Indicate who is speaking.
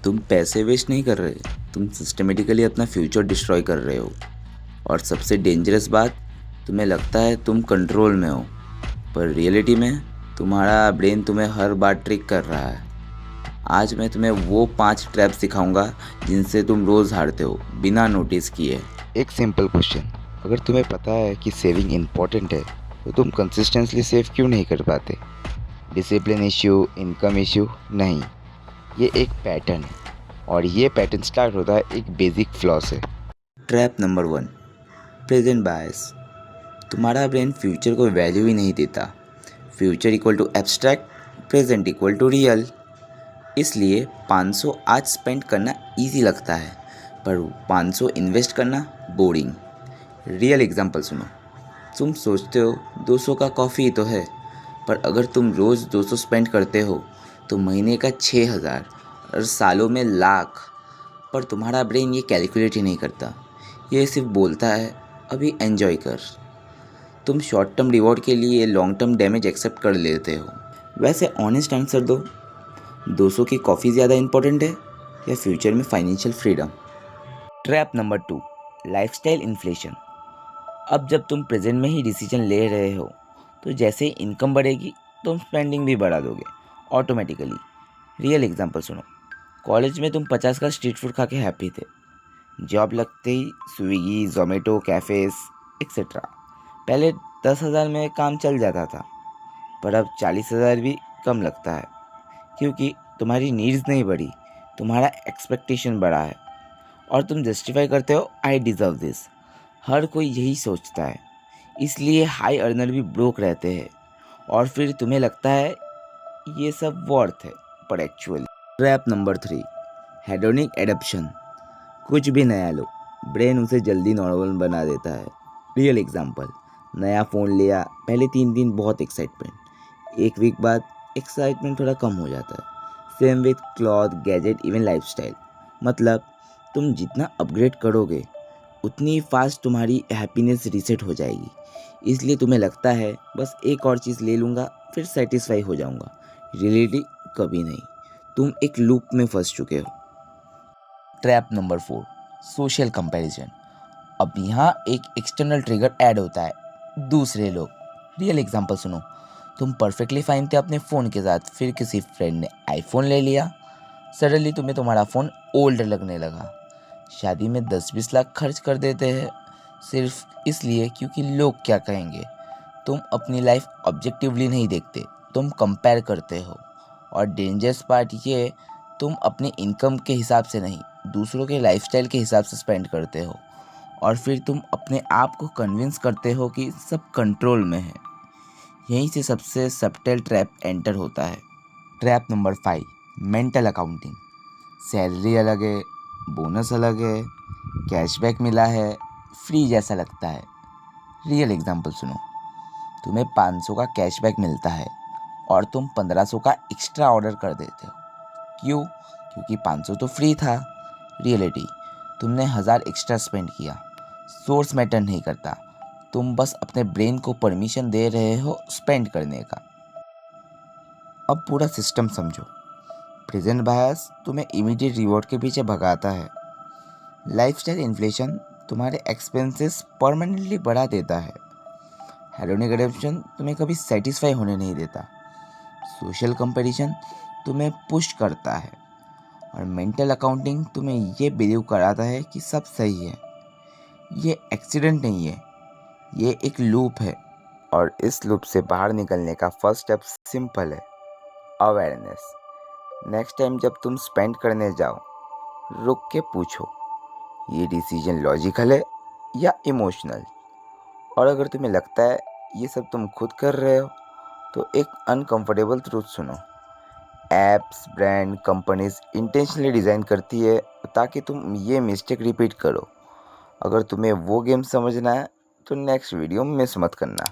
Speaker 1: तुम पैसे वेस्ट नहीं कर रहे, तुम सिस्टमेटिकली अपना फ्यूचर डिस्ट्रॉय कर रहे हो। और सबसे डेंजरस बात, तुम्हें लगता है तुम कंट्रोल में हो, पर रियलिटी में तुम्हारा ब्रेन तुम्हें हर बार ट्रिक कर रहा है। आज मैं तुम्हें वो 5 ट्रैप्स सिखाऊंगा जिनसे तुम रोज़ हारते हो बिना नोटिस किए।
Speaker 2: एक सिंपल क्वेश्चन, अगर तुम्हें पता है कि सेविंग इम्पोर्टेंट है तो तुम कंसिस्टेंटली सेव क्यों नहीं कर पाते? डिसिप्लिन इश्यू, इनकम इश्यू नहीं, ये एक पैटर्न है और ये पैटर्न स्टार्ट होता है एक बेसिक फ्लॉ से।
Speaker 1: Trap number 1, present bias. तुम्हारा ब्रेन फ्यूचर को वैल्यू ही नहीं देता। Future equal to abstract, present equal to real. इसलिए 500 आज स्पेंड करना इजी लगता है, पर 500 इन्वेस्ट करना बोरिंग। रियल एग्जांपल सुनो। तुम सोचते हो 200 का कॉफ़ी ही तो है, पर अगर तुम रोज़ 200 स्पेंड करते हो तो महीने का 6000 और सालों में लाख। पर तुम्हारा ब्रेन ये कैलकुलेट ही नहीं करता, ये सिर्फ बोलता है अभी एन्जॉय कर। तुम शॉर्ट टर्म रिवॉर्ड के लिए लॉन्ग टर्म डैमेज एक्सेप्ट कर लेते हो। वैसे ऑनेस्ट आंसर दो, 200 की कॉफ़ी ज़्यादा इंपॉर्टेंट है या फ्यूचर में financial freedom? Trap number 2, lifestyle inflation. अब जब तुम प्रेजेंट में ही डिसीजन ले रहे हो तो जैसे ही इनकम बढ़ेगी तुम स्पेंडिंग भी बढ़ा दोगे ऑटोमेटिकली। रियल एग्जांपल सुनो। कॉलेज में तुम 50 का स्ट्रीट फूड खा के हैप्पी थे। जॉब लगते ही स्विगी, जोमेटो, कैफ़ेज़ एक्सेट्रा। पहले 10,000 में काम चल जाता था, पर अब 40,000 भी कम लगता है, क्योंकि तुम्हारी नीड्स नहीं बढ़ी, तुम्हारा एक्सपेक्टेशन बढ़ा है। और तुम जस्टिफाई करते हो आई डिज़र्व दिस। हर कोई यही सोचता है, इसलिए हाई अर्नर भी ब्रोक रहते हैं और फिर तुम्हें लगता है ये सब वर्थ है, पर actually. Trap number 3, hedonic adaption. कुछ भी नया लो, ब्रेन उसे जल्दी नॉर्मल बना देता है। रियल एग्जांपल, नया फ़ोन लिया, पहले 3 दिन बहुत एक्साइटमेंट, एक वीक बाद एक्साइटमेंट थोड़ा कम हो जाता है। Same with cloth, gadget, even lifestyle. मतलब तुम जितना अपग्रेड करोगे उतनी फास्ट तुम्हारी हैप्पीनेस रीसेट हो जाएगी। इसलिए तुम्हें लगता है बस एक और चीज़ ले लूँगा फिर सेटिस्फाई हो जाऊँगा। रियलिटी कभी नहीं, तुम एक लूप में फंस चुके हो। Trap number 4, social comparison. अब यहाँ एक एक्सटर्नल ट्रिगर ऐड होता है, दूसरे लोग। रियल एग्जांपल सुनो। तुम परफेक्टली फाइन थे अपने फ़ोन के साथ, फिर किसी फ्रेंड ने आईफोन ले लिया। सडनली तुम्हें तुम्हारा फ़ोन ओल्ड लगने लगा। शादी में 10-20 लाख खर्च कर देते हैं सिर्फ इसलिए क्योंकि लोग क्या कहेंगे। तुम अपनी लाइफ ऑब्जेक्टिवली नहीं देखते, तुम कंपेयर करते हो। और डेंजरस पार्ट ये, तुम अपनी इनकम के हिसाब से नहीं, दूसरों के लाइफस्टाइल के हिसाब से स्पेंड करते हो। और फिर तुम अपने आप को कन्विंस करते हो कि सब कंट्रोल में है। यहीं से सबसे सबटल ट्रैप एंटर होता है। Trap number 5, mental accounting. Salary अलग है, बोनस अलग है, कैशबैक मिला है, फ्री जैसा लगता है। रियल एग्जांपल सुनो। तुम्हें 500 का कैशबैक मिलता है और तुम 1500 का एक्स्ट्रा ऑर्डर कर देते हो। क्यों? क्योंकि 500 तो फ्री था। रियलिटी, तुमने 1000 एक्स्ट्रा स्पेंड किया। सोर्स मैटर नहीं करता, तुम बस अपने ब्रेन को परमिशन दे रहे हो स्पेंड करने का। अब पूरा सिस्टम समझो। प्रेजेंट बायस तुम्हें इमीडिएट रिवॉर्ड के पीछे भगाता है। लाइफस्टाइल इन्फ्लेशन तुम्हारे एक्सपेंसेस परमानेंटली बढ़ा देता है। हेडोनिक एडिक्शन तुम्हें कभी सेटिस्फाई होने नहीं देता। सोशल कंपैरिजन तुम्हें पुश करता है। और मेंटल अकाउंटिंग तुम्हें ये बिलीव कराता है कि सब सही है। ये एक्सीडेंट नहीं है, ये एक लूप है।
Speaker 2: और इस लूप से बाहर निकलने का फर्स्ट स्टेप सिंपल है, अवेयरनेस। नेक्स्ट टाइम जब तुम स्पेंड करने जाओ, रुक के पूछो, ये डिसीजन लॉजिकल है या इमोशनल? और अगर तुम्हें लगता है ये सब तुम खुद कर रहे हो, तो एक अनकंफर्टेबल ट्रूथ सुनो। Apps, brand, companies intentionally design करती है ताकि तुम ये मिस्टेक रिपीट करो। अगर तुम्हें वो गेम समझना है तो नेक्स्ट वीडियो मिस मत करना।